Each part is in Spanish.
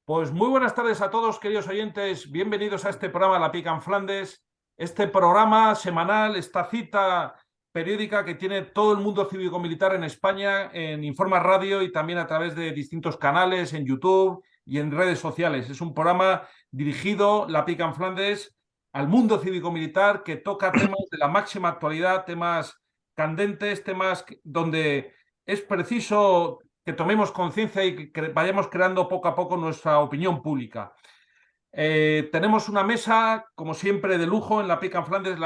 Pues muy buenas tardes a todos, queridos oyentes. Bienvenidos a este programa La Pica en Flandes, este programa semanal, esta cita periódica que tiene todo el mundo cívico-militar en España, en Informa Radio y también a través de distintos canales, en YouTube y en redes sociales. Es un programa dirigido, La Pica en Flandes, al mundo cívico-militar que toca temas de la máxima actualidad, temas candentes, temas donde es preciso que tomemos conciencia y que vayamos creando poco a poco nuestra opinión pública. Tenemos una mesa, como siempre, de lujo en la Pica en Flandes,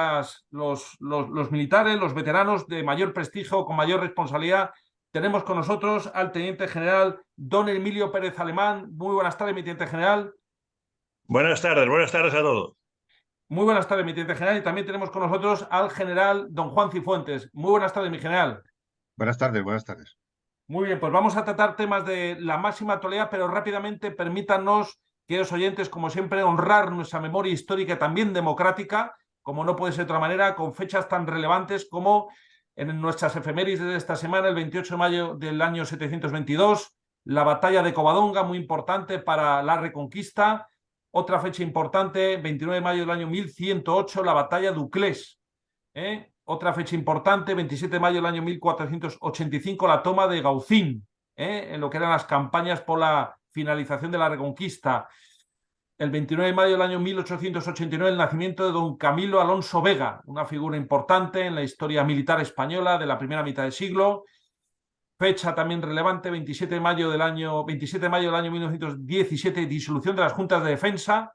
los militares, los veteranos de mayor prestigio, con mayor responsabilidad. Tenemos con nosotros al teniente general don Emilio Pérez Alemán. Muy buenas tardes, mi teniente general. Buenas tardes a todos. Muy buenas tardes, mi teniente general. Y también tenemos con nosotros al general don Juan Cifuentes. Muy buenas tardes, mi general. Buenas tardes, buenas tardes. Muy bien, pues vamos a tratar temas de la máxima actualidad, pero rápidamente permítanos, queridos oyentes, como siempre, honrar nuestra memoria histórica y también democrática, como no puede ser de otra manera, con fechas tan relevantes como en nuestras efemérides de esta semana, el 28 de mayo del año 722, la batalla de Covadonga, muy importante para la Reconquista. Otra fecha importante, 29 de mayo del año 1108, la batalla de Uclés. Otra fecha importante, 27 de mayo del año 1485, la toma de Gaucín, en lo que eran las campañas por la finalización de la Reconquista. El 29 de mayo del año 1889, el nacimiento de don Camilo Alonso Vega, una figura importante en la historia militar española de la primera mitad del siglo. Fecha también relevante, 27 de mayo del año 1917, disolución de las juntas de defensa.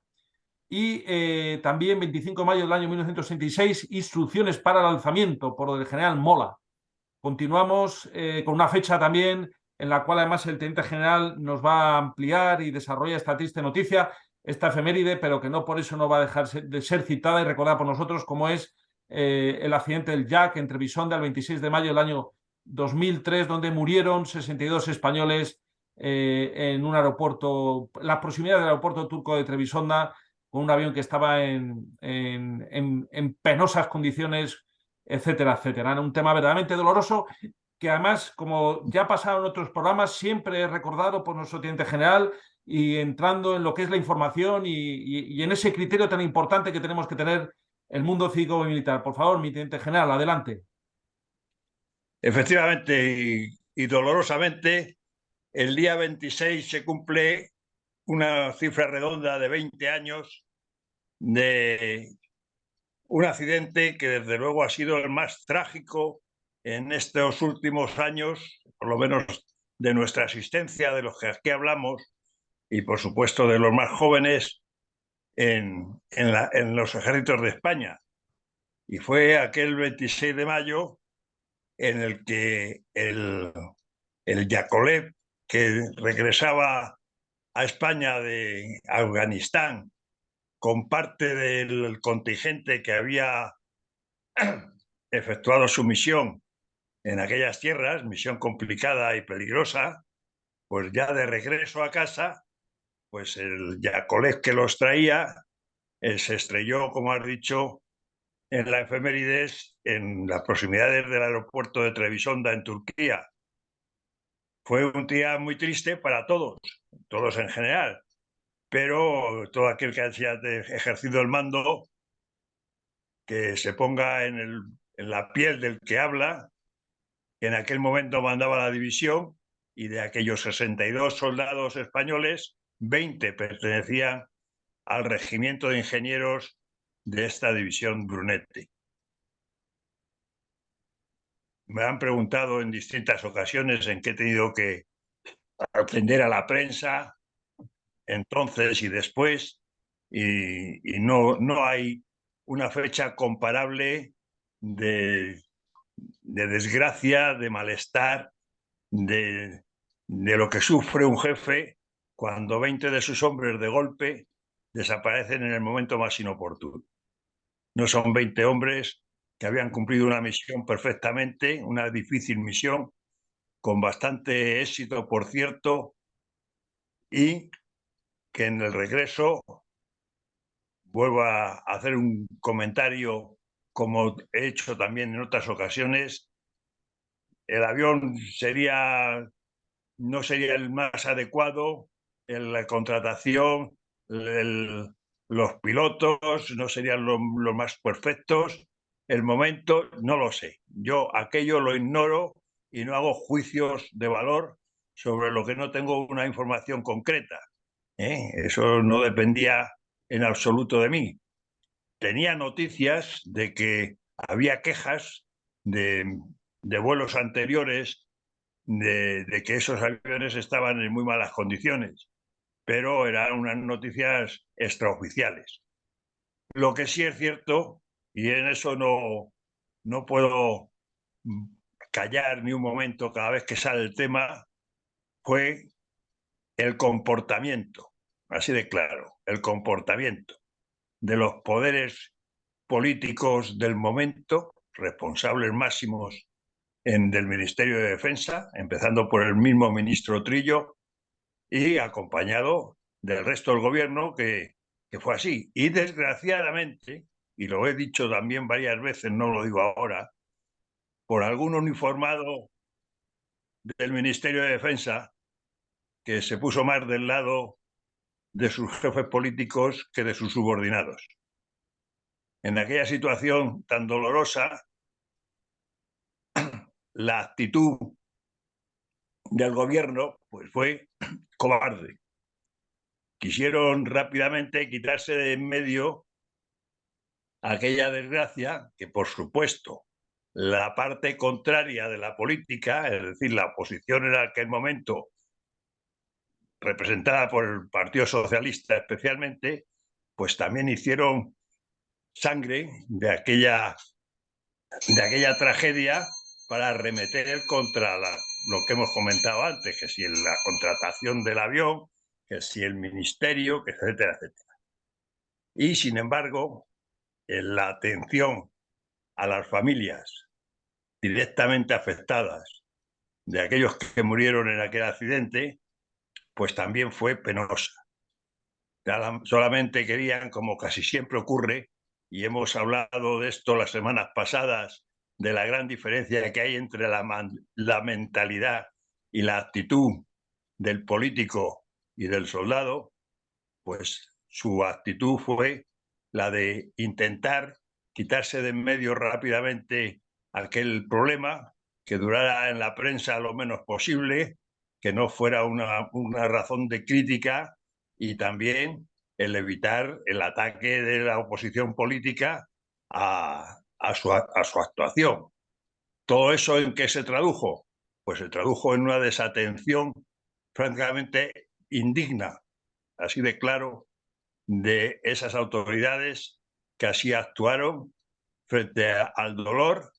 Y también 25 de mayo del año 1966, instrucciones para el alzamiento por el general Mola. Continuamos con una fecha también en la cual además el teniente general nos va a ampliar y desarrolla esta triste noticia, esta efeméride, pero que no por eso no va a dejar de ser citada y recordada por nosotros, como es el accidente del Jack en Trebisonda el 26 de mayo del año 2003, donde murieron 62 españoles en un aeropuerto, las proximidades del aeropuerto turco de Trebisonda, con un avión que estaba en penosas condiciones, etcétera, etcétera. Un tema verdaderamente doloroso que además, como ya ha pasado en otros programas, siempre he recordado por nuestro teniente general y entrando en lo que es la información y en ese criterio tan importante que tenemos que tener el mundo cívico y militar. Por favor, mi teniente general, adelante. Efectivamente y dolorosamente, el día 26 se cumple una cifra redonda de 20 años de un accidente que desde luego ha sido el más trágico en estos últimos años, por lo menos de nuestra asistencia, de los que aquí hablamos, y por supuesto de los más jóvenes en los ejércitos de España. Y fue aquel 26 de mayo en el que el Yakolev, que regresaba a España de Afganistán con parte del contingente que había efectuado su misión en aquellas tierras, misión complicada y peligrosa, pues ya de regreso a casa, pues el Yakolev que los traía se estrelló, como has dicho, en la efemérides, en las proximidades del aeropuerto de Trebisonda, en Turquía. Fue un día muy triste para todos, todos en general, pero todo aquel que haya ejercido el mando, que se ponga en la piel del que habla, que en aquel momento mandaba la división, y de aquellos 62 soldados españoles, 20 pertenecían al regimiento de ingenieros de esta división Brunetti. Me han preguntado en distintas ocasiones en qué he tenido que atender a la prensa entonces y después, y no hay una fecha comparable de desgracia, de malestar, de lo que sufre un jefe cuando 20 de sus hombres de golpe desaparecen en el momento más inoportuno. No son 20 hombres que habían cumplido una misión perfectamente, una difícil misión, con bastante éxito, por cierto, y que en el regreso, vuelvo a hacer un comentario como he hecho también en otras ocasiones, el avión no sería el más adecuado, la contratación, los pilotos no serían los más perfectos, el momento, no lo sé. Yo aquello lo ignoro y no hago juicios de valor sobre lo que no tengo una información concreta. Eso no dependía en absoluto de mí. Tenía noticias de que había quejas de vuelos anteriores, de que esos aviones estaban en muy malas condiciones, pero eran unas noticias extraoficiales. Lo que sí es cierto, y en eso no puedo callar ni un momento cada vez que sale el tema, fue el comportamiento, así de claro, el comportamiento de los poderes políticos del momento, responsables máximos del Ministerio de Defensa, empezando por el mismo ministro Trillo y acompañado del resto del gobierno, que fue así. Y desgraciadamente, y lo he dicho también varias veces, no lo digo ahora, por algún uniformado del Ministerio de Defensa que se puso más del lado de sus jefes políticos que de sus subordinados. En aquella situación tan dolorosa, la actitud del gobierno pues fue cobarde. Quisieron rápidamente quitarse de en medio aquella desgracia que, por supuesto, la parte contraria de la política, es decir, la oposición en aquel momento, representada por el Partido Socialista especialmente, pues también hicieron sangre de aquella tragedia para arremeter contra lo que hemos comentado antes, que si la contratación del avión, que si el ministerio, etcétera, etcétera. Y, sin embargo, en la atención a las familias directamente afectadas de aquellos que murieron en aquel accidente, pues también fue penosa. Solamente querían, como casi siempre ocurre, y hemos hablado de esto las semanas pasadas, de la gran diferencia que hay entre la mentalidad y la actitud del político y del soldado, pues su actitud fue la de intentar quitarse de en medio rápidamente aquel problema, que durara en la prensa lo menos posible, que no fuera una razón de crítica, y también el evitar el ataque de la oposición política a su actuación. ¿Todo eso en qué se tradujo? Pues se tradujo en una desatención francamente indigna, así de claro, de esas autoridades que así actuaron frente al dolor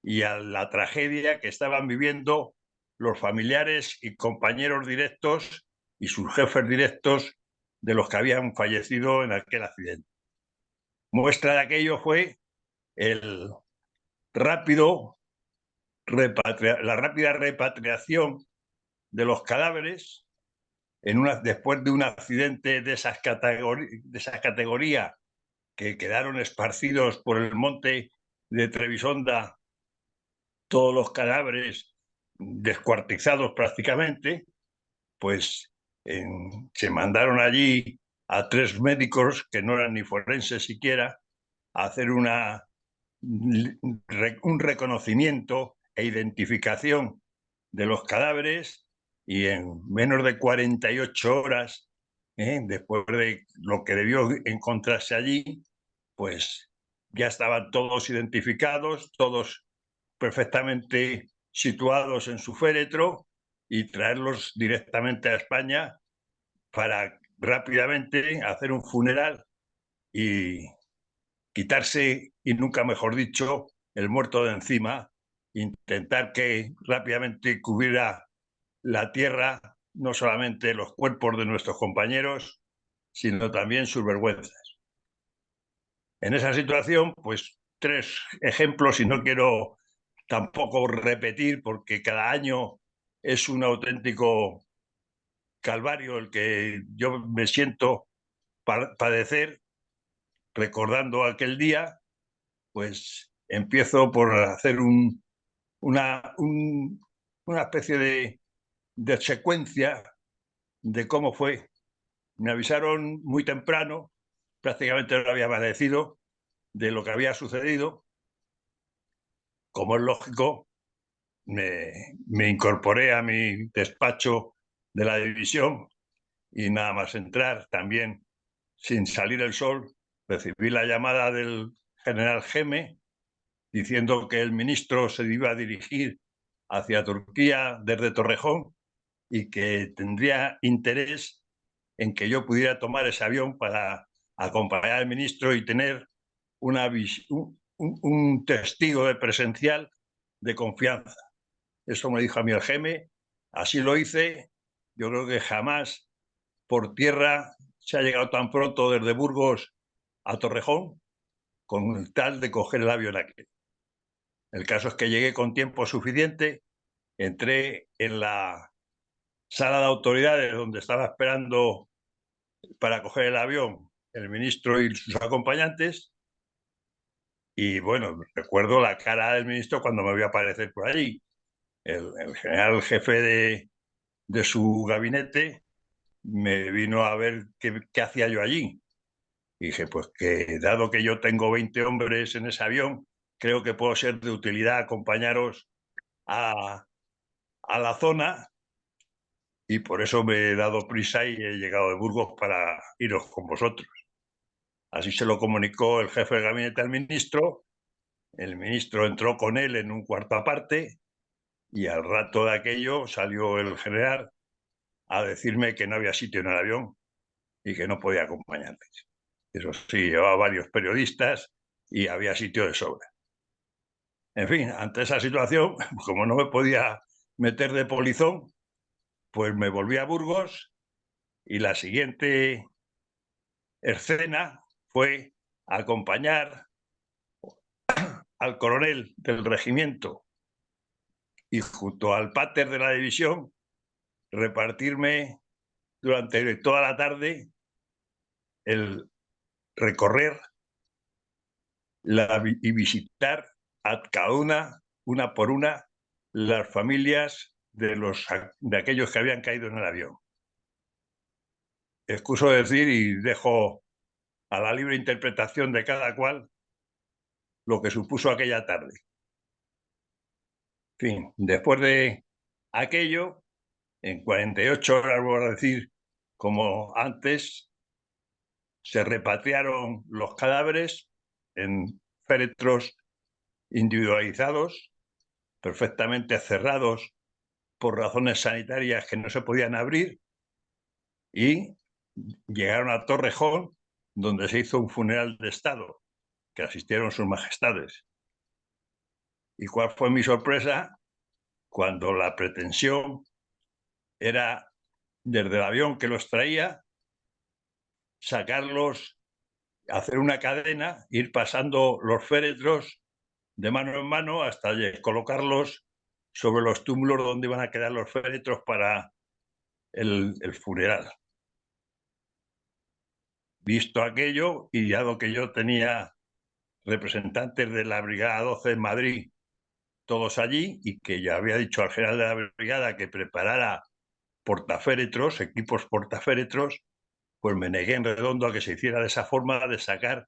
y a la tragedia que estaban viviendo los familiares y compañeros directos y sus jefes directos de los que habían fallecido en aquel accidente. Muestra de aquello fue el la rápida repatriación de los cadáveres después de un accidente de esa categoría, que quedaron esparcidos por el monte de Trebisonda, todos los cadáveres descuartizados prácticamente, pues se mandaron allí a 3 médicos, que no eran ni forenses siquiera, a hacer un reconocimiento e identificación de los cadáveres, y en menos de 48 horas, después de lo que debió encontrarse allí, pues ya estaban todos identificados, todos perfectamente situados en su féretro, y traerlos directamente a España para rápidamente hacer un funeral y quitarse, y nunca mejor dicho, el muerto de encima, intentar que rápidamente cubriera la tierra no solamente los cuerpos de nuestros compañeros, sino también sus vergüenzas. En esa situación, pues 3 ejemplos, y no quiero tampoco repetir, porque cada año es un auténtico calvario el que yo me siento padecer recordando aquel día. Pues empiezo por hacer una especie de secuencia de cómo fue. Me avisaron muy temprano, prácticamente no había amanecido, de lo que había sucedido. Como es lógico, me incorporé a mi despacho de la división y nada más entrar, también sin salir el sol, recibí la llamada del general Geme diciendo que el ministro se iba a dirigir hacia Turquía desde Torrejón y que tendría interés en que yo pudiera tomar ese avión para acompañar al ministro y tener un testigo de presencial de confianza. Eso me dijo a mí el Geme, así lo hice. Yo creo que jamás por tierra se ha llegado tan pronto desde Burgos a Torrejón con tal de coger el avión aquel. El caso es que llegué con tiempo suficiente, entré en la sala de autoridades donde estaba esperando para coger el avión el ministro y sus acompañantes y bueno, recuerdo la cara del ministro cuando me vio aparecer por allí. El general jefe de su gabinete me vino a ver qué hacía yo allí. Y dije, pues que dado que yo tengo 20 hombres en ese avión, creo que puedo ser de utilidad acompañaros a la zona y por eso me he dado prisa y he llegado de Burgos para iros con vosotros. Así se lo comunicó el jefe de gabinete al ministro, el ministro entró con él en un cuarto aparte y al rato de aquello salió el general a decirme que no había sitio en el avión y que no podía acompañarles. Eso sí, llevaba varios periodistas y había sitio de sobra. En fin, ante esa situación, como no me podía meter de polizón, pues me volví a Burgos y la siguiente escena fue acompañar al coronel del regimiento y junto al pater de la división repartirme durante toda la tarde el recorrer y visitar a cada una por una, las familias de aquellos que habían caído en el avión. Excuso decir y dejo a la libre interpretación de cada cual lo que supuso aquella tarde. En fin, después de aquello, en 48 horas, voy a decir, como antes, se repatriaron los cadáveres en féretros individualizados, perfectamente cerrados por razones sanitarias que no se podían abrir, y llegaron a Torrejón, donde se hizo un funeral de Estado, que asistieron sus majestades. ¿Y cuál fue mi sorpresa? Cuando la pretensión era, desde el avión que los traía, sacarlos, hacer una cadena, ir pasando los féretros de mano en mano hasta colocarlos sobre los túmulos donde iban a quedar los féretros para el funeral. Visto aquello, y dado que yo tenía representantes de la Brigada 12 en Madrid, todos allí, y que ya había dicho al general de la brigada que preparara portaféretros, equipos portaféretros, pues me negué en redondo a que se hiciera de esa forma, de sacar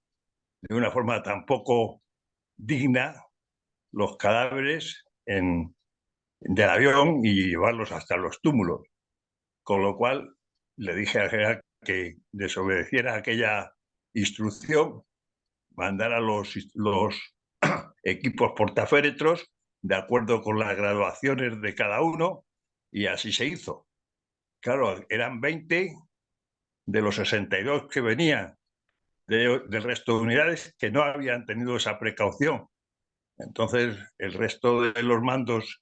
de una forma tan poco digna los cadáveres del avión y llevarlos hasta los túmulos. Con lo cual le dije al general que desobedeciera aquella instrucción, mandara los equipos portaféretros de acuerdo con las graduaciones de cada uno y así se hizo. Claro, eran 20 de los 62 que venían del resto de unidades que no habían tenido esa precaución. Entonces, el resto de los mandos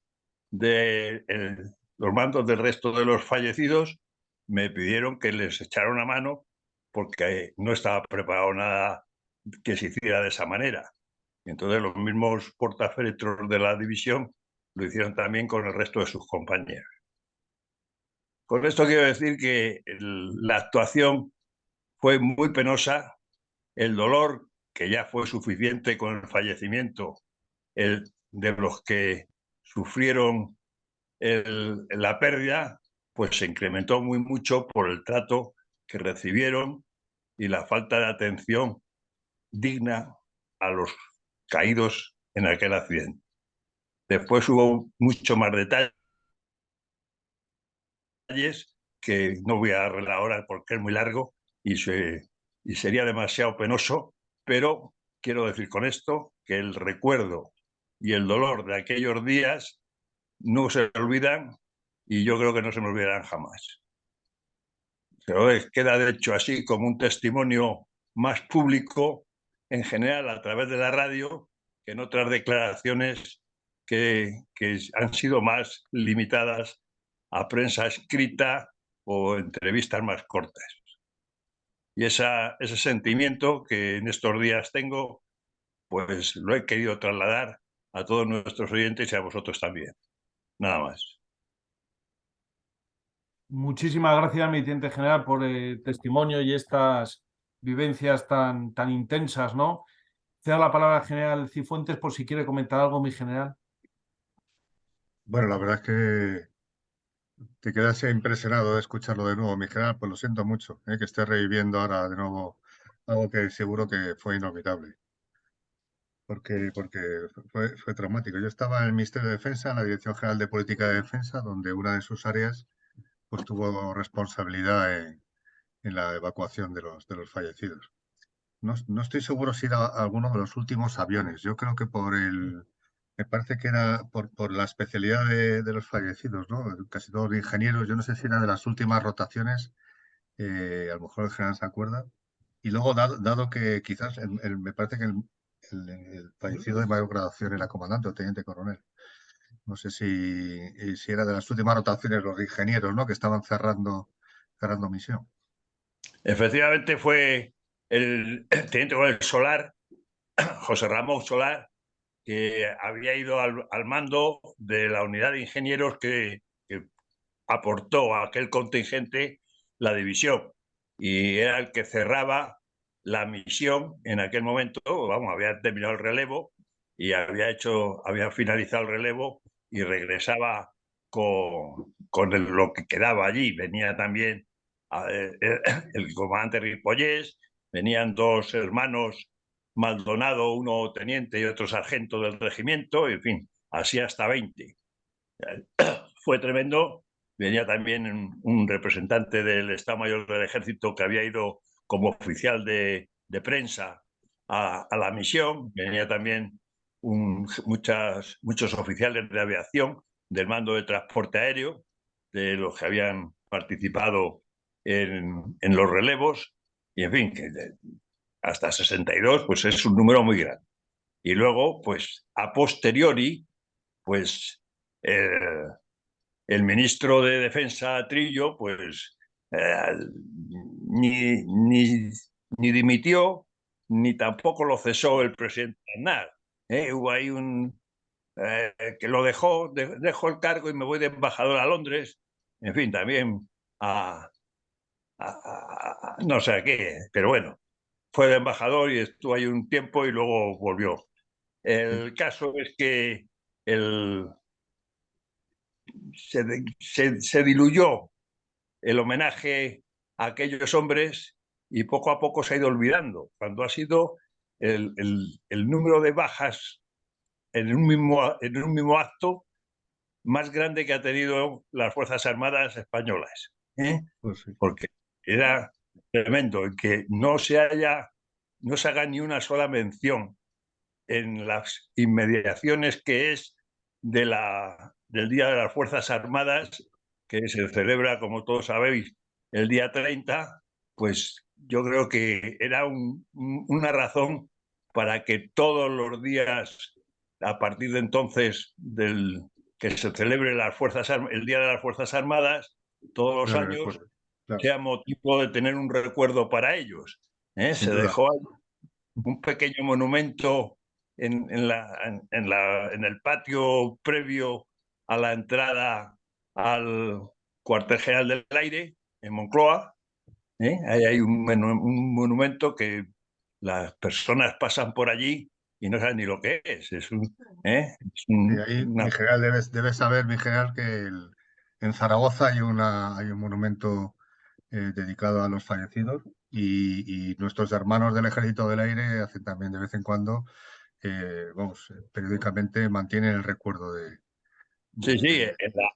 los mandos del resto de los fallecidos me pidieron que les echara una mano porque no estaba preparado nada que se hiciera de esa manera. Y entonces los mismos portaféretros de la división lo hicieron también con el resto de sus compañeros. Con esto quiero decir que la actuación fue muy penosa, el dolor, que ya fue suficiente con el fallecimiento de los que sufrieron la pérdida, pues se incrementó muy mucho por el trato que recibieron y la falta de atención digna a los caídos en aquel accidente. Después hubo mucho más detalles que no voy a revelar ahora porque es muy largo y sería demasiado penoso, pero quiero decir con esto que el recuerdo y el dolor de aquellos días no se olvidan y yo creo que no se me olvidarán jamás. Pero queda de hecho así como un testimonio más público en general a través de la radio que en otras declaraciones que han sido más limitadas a prensa escrita o entrevistas más cortas. Y ese sentimiento que en estos días tengo, pues lo he querido trasladar a todos nuestros oyentes y a vosotros también. Nada más. Muchísimas gracias, mi teniente general, por el testimonio y estas vivencias tan intensas, ¿no? Cedo la palabra al general Cifuentes por si quiere comentar algo, mi general. Bueno, la verdad es que te quedas impresionado de escucharlo de nuevo, mi general. Pues lo siento mucho, que estés reviviendo ahora de nuevo algo que seguro que fue inolvidable, porque fue traumático. Yo estaba en el Ministerio de Defensa, en la Dirección General de Política de Defensa, donde una de sus áreas pues tuvo responsabilidad en la evacuación de los fallecidos. No estoy seguro si era alguno de los últimos aviones. Yo creo que me parece que era por la especialidad de los fallecidos, ¿no? Casi todos de ingenieros. Yo no sé si era de las últimas rotaciones, a lo mejor el general se acuerda. Y luego, dado que quizás me parece que el fallecido de mayor graduación era comandante o teniente coronel. No sé si era de las últimas rotaciones los de ingenieros, ¿no? Que estaban cerrando misión. Efectivamente fue el teniente coronel Solar, José Ramón Solar, que había ido al mando de la unidad de ingenieros que aportó a aquel contingente la división y era el que cerraba la misión en aquel momento. Vamos, había terminado el relevo y había finalizado el relevo y regresaba con lo que quedaba allí. Venía también el comandante Ripollés, venían dos hermanos Maldonado, uno teniente y otro sargento del regimiento, en fin, así hasta 20. Fue tremendo. Venía también un representante del Estado Mayor del Ejército que había ido como oficial de prensa a la misión. Venía también muchos oficiales de aviación del mando de transporte aéreo, de los que habían participado en los relevos. Y en fin, que hasta 62, pues es un número muy grande. Y luego, pues a posteriori, pues el ministro de Defensa Trillo, pues ni dimitió, ni tampoco lo cesó el presidente Aznar. Hubo ahí que lo dejó el cargo y me voy de embajador a Londres, en fin, también no sé a qué, pero bueno, fue de embajador y estuvo ahí un tiempo y luego volvió. El caso es que el, se diluyó el homenaje a aquellos hombres y poco a poco se ha ido olvidando, cuando ha sido el número de bajas en un mismo acto más grande que ha tenido las Fuerzas Armadas españolas. Pues sí. Porque era tremendo que no se haga ni una sola mención en las inmediaciones que es del Día de las Fuerzas Armadas, que se celebra, como todos sabéis, el día 30, pues yo creo que era una razón para que todos los días, a partir de entonces, que se celebre el Día de las Fuerzas Armadas, todos los Claro, años, recuerdo. Claro, sea motivo de tener un recuerdo para ellos. sin Se duda. dejó un pequeño monumento en el patio previo a la entrada al cuartel general del aire, en Moncloa. Ahí hay un monumento que las personas pasan por allí y no saben ni lo que es. Es Y ahí, una... mi general, debes saber, mi general, que En Zaragoza hay un monumento dedicado a los fallecidos y nuestros hermanos del Ejército del Aire hacen también de vez en cuando, periódicamente mantienen el recuerdo de... Sí, sí,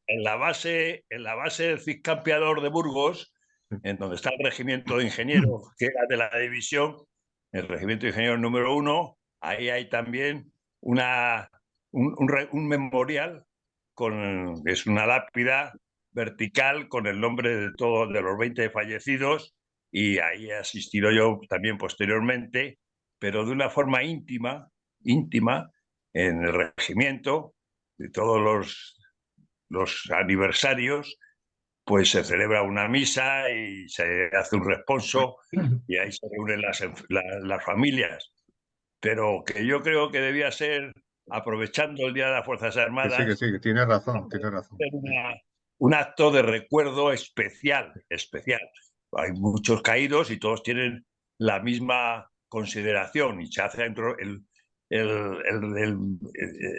en la base del Ciscampeador de Burgos, en donde está el regimiento de ingenieros, que era de la división, el regimiento de ingenieros número 1, ahí hay también un memorial, es una lápida vertical con el nombre de todos, de los 20 fallecidos, y ahí he asistido yo también posteriormente, pero de una forma íntima, en el regimiento, de todos los aniversarios, pues se celebra una misa y se hace un responso y ahí se reúnen las familias. Pero que yo creo que debía ser, aprovechando el Día de las Fuerzas Que Armadas, sí, que tienes razón, tienes razón. un acto de recuerdo especial. Hay muchos caídos y todos tienen la misma consideración y se hace dentro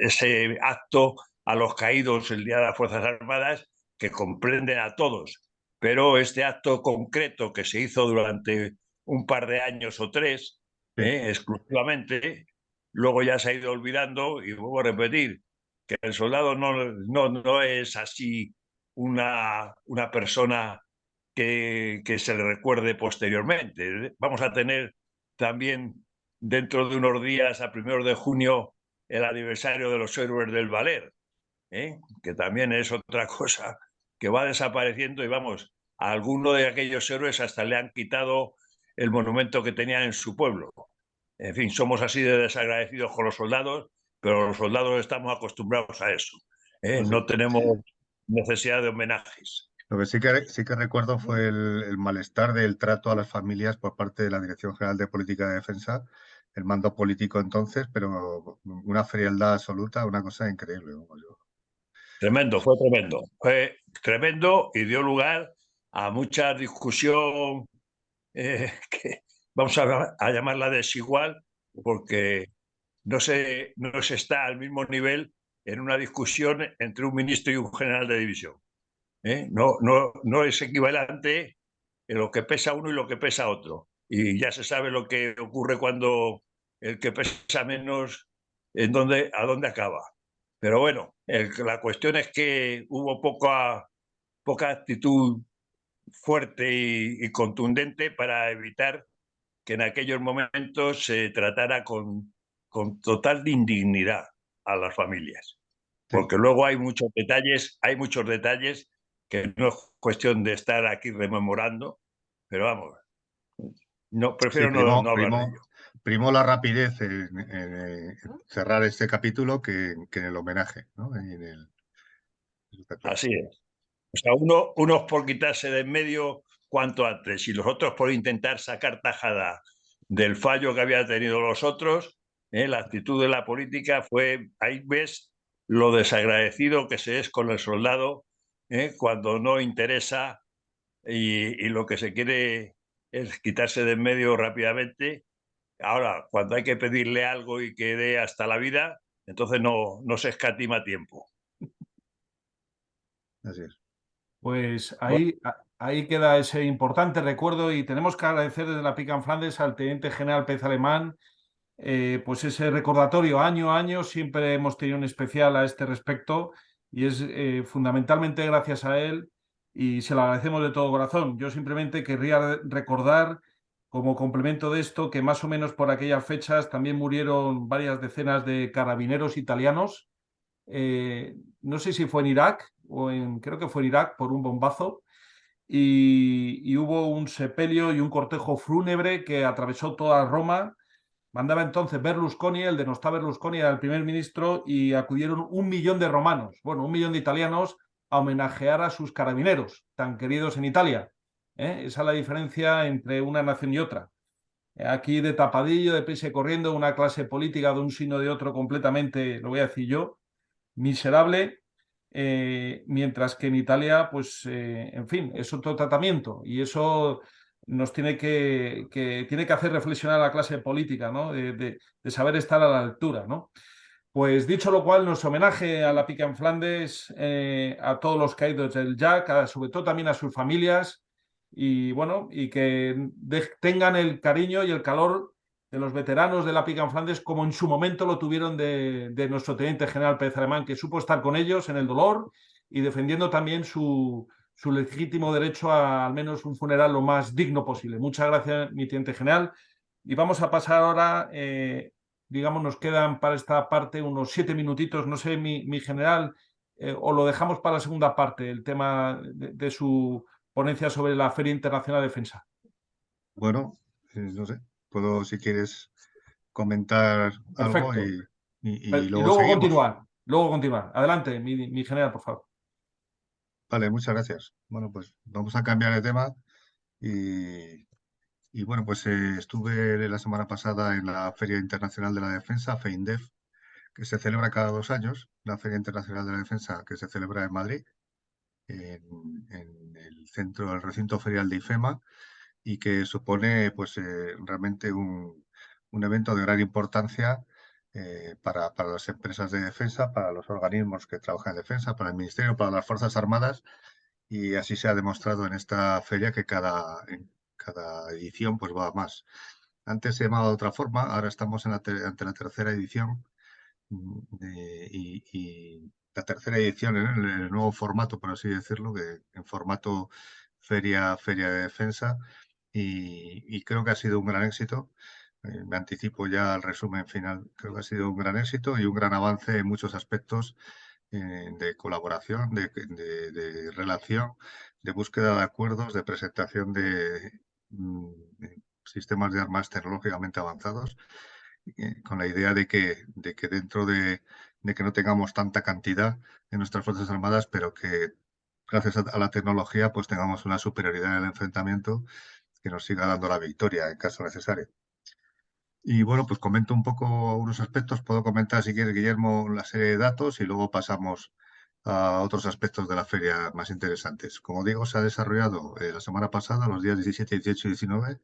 ese acto a los caídos el Día de las Fuerzas Armadas que comprenden a todos. Pero este acto concreto que se hizo durante un par de años o 3, exclusivamente, luego ya se ha ido olvidando y vuelvo a repetir que el soldado no es así una persona que se le recuerde posteriormente. Vamos a tener también dentro de unos días, a 1 de junio, el aniversario de los héroes del Valer, que también es otra cosa que va desapareciendo y vamos, a alguno de aquellos héroes hasta le han quitado el monumento que tenían en su pueblo. En fin, somos así de desagradecidos con los soldados, pero los soldados estamos acostumbrados a eso. No tenemos necesidad de homenajes. Lo que sí que recuerdo fue el malestar del trato a las familias por parte de la Dirección General de Política de Defensa, el mando político entonces, pero una frialdad absoluta, una cosa increíble. Tremendo, fue tremendo y dio lugar a mucha discusión, que vamos a llamarla desigual, porque no se está al mismo nivel en una discusión entre un ministro y un general de división. No es equivalente en lo que pesa uno y lo que pesa otro. Y ya se sabe lo que ocurre cuando el que pesa menos, a dónde acaba. Pero bueno, la cuestión es que hubo poca actitud fuerte y contundente para evitar que en aquellos momentos se tratara con total indignidad a las familias. Porque luego hay muchos detalles que no es cuestión de estar aquí rememorando, pero vamos, prefiero no hablar de ello. Primó la rapidez en cerrar este capítulo que en el homenaje, ¿no? Así es. O sea, unos por quitarse de en medio cuanto antes y los otros por intentar sacar tajada del fallo que habían tenido los otros. La actitud de la política fue, ahí ves lo desagradecido que se es con el soldado, cuando no interesa y lo que se quiere es quitarse de en medio rápidamente. Ahora, cuando hay que pedirle algo y que dé hasta la vida, entonces no se escatima tiempo. Así es. Pues ahí queda ese importante recuerdo y tenemos que agradecer desde la Pica en Flandes al teniente general Pérez Alemán, pues ese recordatorio año a año. Siempre hemos tenido un especial a este respecto y es fundamentalmente gracias a él y se lo agradecemos de todo corazón. Yo simplemente querría recordar, como complemento de esto, que más o menos por aquellas fechas también murieron varias decenas de carabineros italianos. No sé si fue en Irak creo que fue en Irak por un bombazo y hubo un sepelio y un cortejo fúnebre que atravesó toda Roma. Mandaba entonces Berlusconi, el denostado Berlusconi era el primer ministro y acudieron 1 millón de romanos, bueno, 1 millón de italianos a homenajear a sus carabineros tan queridos en Italia. Esa es la diferencia entre una nación y otra. Aquí de tapadillo, de prisa y corriendo, una clase política de un signo de otro completamente, lo voy a decir yo, miserable, mientras que en Italia, pues, en fin, es otro tratamiento y eso nos tiene que hacer reflexionar a la clase política, ¿no? De saber estar a la altura, ¿no? Pues dicho lo cual, nuestro homenaje a la pica en Flandes, a todos los caídos del Jack, sobre todo también a sus familias, y bueno, y que tengan el cariño y el calor de los veteranos de la pica en Flandes, como en su momento lo tuvieron de nuestro teniente general Pérez Alemán, que supo estar con ellos en el dolor y defendiendo también su legítimo derecho a al menos un funeral lo más digno posible. Muchas gracias, mi teniente general. Y vamos a pasar ahora, digamos, nos quedan para esta parte unos 7 minutitos, no sé, mi general, o lo dejamos para la segunda parte, el tema de su ponencia sobre la Feria Internacional de Defensa. Bueno, no sé, puedo, si quieres, comentar algo Perfecto. y Y luego seguimos. luego continuar. Adelante, mi general, por favor. Vale, muchas gracias. Bueno, pues vamos a cambiar de tema y bueno, pues estuve la semana pasada en la Feria Internacional de la Defensa, FEINDEF, que se celebra cada 2 años, la Feria Internacional de la Defensa que se celebra en Madrid, en el centro del recinto ferial de IFEMA, y que supone pues realmente un evento de gran importancia para las empresas de defensa, para los organismos que trabajan en defensa, para el Ministerio, para las Fuerzas Armadas, y así se ha demostrado en esta feria que en cada edición pues va a más. Antes se llamaba de otra forma, ahora estamos ante la tercera edición y la tercera edición en el nuevo formato, por así decirlo, en formato feria de defensa, y creo que ha sido un gran éxito. Me anticipo ya al resumen final. Creo que ha sido un gran éxito y un gran avance en muchos aspectos de colaboración, de relación, de búsqueda de acuerdos, de presentación mm, de sistemas de armas tecnológicamente avanzados, con la idea de que dentro de que no tengamos tanta cantidad en nuestras Fuerzas Armadas, pero que gracias a la tecnología pues tengamos una superioridad en el enfrentamiento que nos siga dando la victoria en caso necesario. Y bueno, pues comento un poco unos aspectos. Puedo comentar, si quieres, Guillermo, la serie de datos y luego pasamos a otros aspectos de la feria más interesantes. Como digo, se ha desarrollado la semana pasada, los días 17, 18 y 19,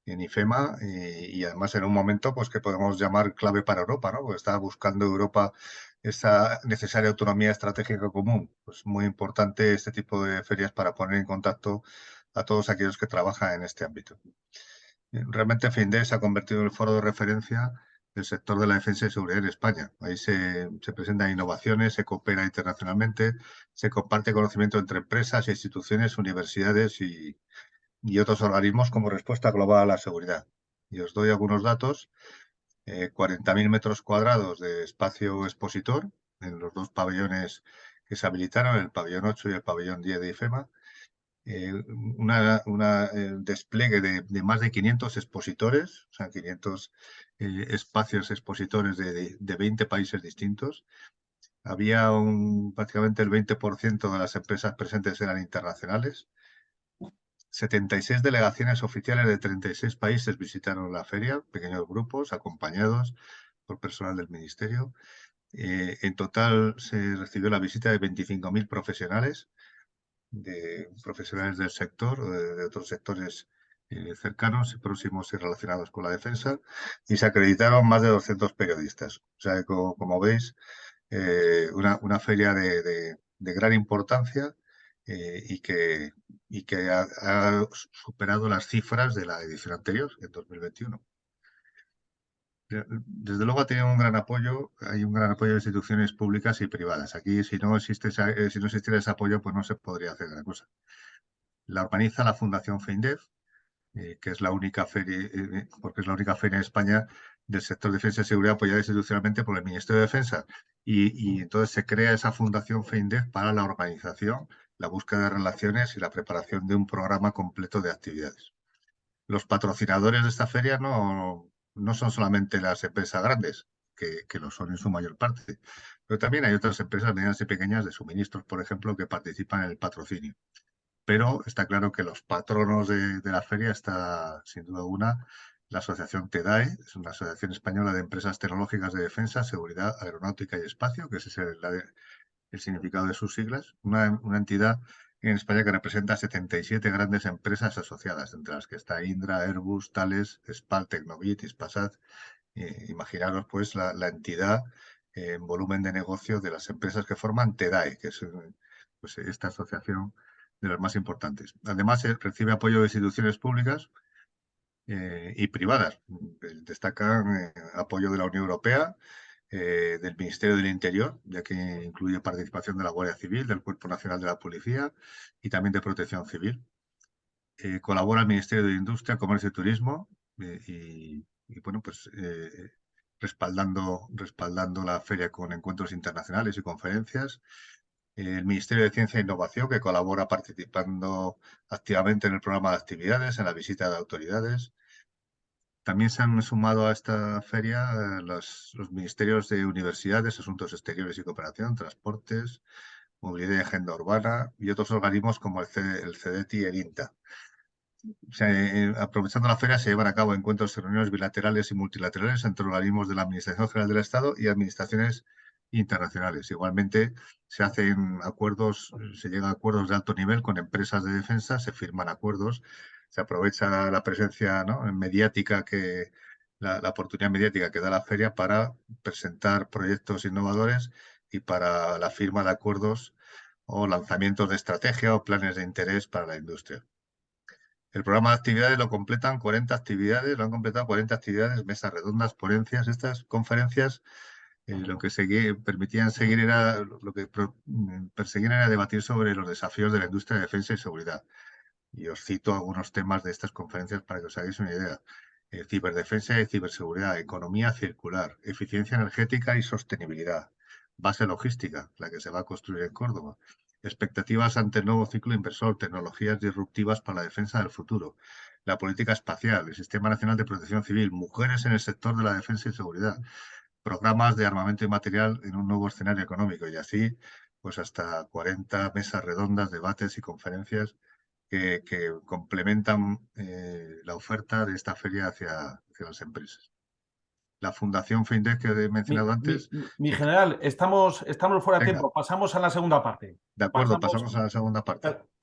en IFEMA, y además en un momento pues que podemos llamar clave para Europa, ¿no? Porque está buscando Europa esa necesaria autonomía estratégica común. Pues muy importante este tipo de ferias para poner en contacto a todos aquellos que trabajan en este ámbito. Realmente FINDEF se ha convertido en el foro de referencia del sector de la defensa y seguridad en España. Ahí se presentan innovaciones, se coopera internacionalmente, se comparte conocimiento entre empresas, instituciones, universidades y otros organismos como respuesta global a la seguridad. Y os doy algunos datos. 40.000 metros cuadrados de espacio expositor en los dos pabellones que se habilitaron, el pabellón 8 y el pabellón 10 de IFEMA. Despliegue de más de 500 expositores, o sea, 500 espacios expositores de 20 países distintos. Había prácticamente el 20% de las empresas presentes eran internacionales. 76 delegaciones oficiales de 36 países visitaron la feria, pequeños grupos acompañados por personal del Ministerio. En total se recibió la visita de 25.000 profesionales, del sector, de otros sectores cercanos y próximos y relacionados con la defensa, y se acreditaron más de 200 periodistas. O sea, como veis, una feria de gran importancia y que ha superado las cifras de la edición anterior, en 2021. Desde luego ha tenido un gran apoyo, hay un gran apoyo de instituciones públicas y privadas. Aquí, si no existiera ese apoyo, pues no se podría hacer gran cosa. La organiza la Fundación FEINDEF, que es la única feria, porque es la única feria en España del sector de defensa y seguridad apoyada institucionalmente por el Ministerio de Defensa. Y entonces se crea esa Fundación FEINDEF para la organización, la búsqueda de relaciones y la preparación de un programa completo de actividades. Los patrocinadores de esta feria no son solamente las empresas grandes, que lo son en su mayor parte, pero también hay otras empresas medianas y pequeñas de suministros, por ejemplo, que participan en el patrocinio. Pero está claro que los patronos de la feria está, sin duda alguna, la asociación TEDAE, es una asociación española de empresas tecnológicas de defensa, seguridad, aeronáutica y espacio, que ese es el significado de sus siglas, una entidad en España que representa 77 grandes empresas asociadas, entre las que está Indra, Airbus, Thales, SPAL, Tecnobit, Hispasat. Imaginaros pues la entidad en volumen de negocio de las empresas que forman TEDAE, que es pues, esta asociación de las más importantes. Además, recibe apoyo de instituciones públicas y privadas. Destacan apoyo de la Unión Europea, del Ministerio del Interior, ya que incluye participación de la Guardia Civil, del Cuerpo Nacional de la Policía y también de Protección Civil. Colabora el Ministerio de Industria, Comercio y Turismo bueno, pues respaldando la feria con encuentros internacionales y conferencias. El Ministerio de Ciencia e Innovación, que colabora participando activamente en el programa de actividades, en la visita de autoridades. También se han sumado a esta feria los ministerios de Universidades, Asuntos Exteriores y Cooperación, Transportes, Movilidad y Agenda Urbana y otros organismos como el CEDETI y el INTA. Aprovechando la feria se llevan a cabo encuentros y reuniones bilaterales y multilaterales entre organismos de la Administración General del Estado y administraciones internacionales. Igualmente se hacen acuerdos, se llega a acuerdos de alto nivel con empresas de defensa, se firman acuerdos, se aprovecha la presencia, ¿no?, mediática la oportunidad mediática que da la feria para presentar proyectos innovadores y para la firma de acuerdos o lanzamientos de estrategia o planes de interés para la industria. El programa de actividades lo han completado 40 actividades, mesas redondas, ponencias. Estas conferencias lo que permitían seguir era, lo que perseguían era debatir sobre los desafíos de la industria de defensa y seguridad. Y os cito algunos temas de estas conferencias para que os hagáis una idea. Ciberdefensa y ciberseguridad, economía circular, eficiencia energética y sostenibilidad, base logística, la que se va a construir en Córdoba, expectativas ante el nuevo ciclo inversor, tecnologías disruptivas para la defensa del futuro, la política espacial, el Sistema Nacional de Protección Civil, mujeres en el sector de la defensa y seguridad, programas de armamento y material en un nuevo escenario económico, y así pues hasta 40 mesas redondas, debates y conferencias que complementan la oferta de esta feria hacia las empresas. La Fundación FinTech que he mencionado antes. Mi general, estamos fuera de Venga. tiempo. Pasamos a la segunda parte. De acuerdo, pasamos a la segunda parte.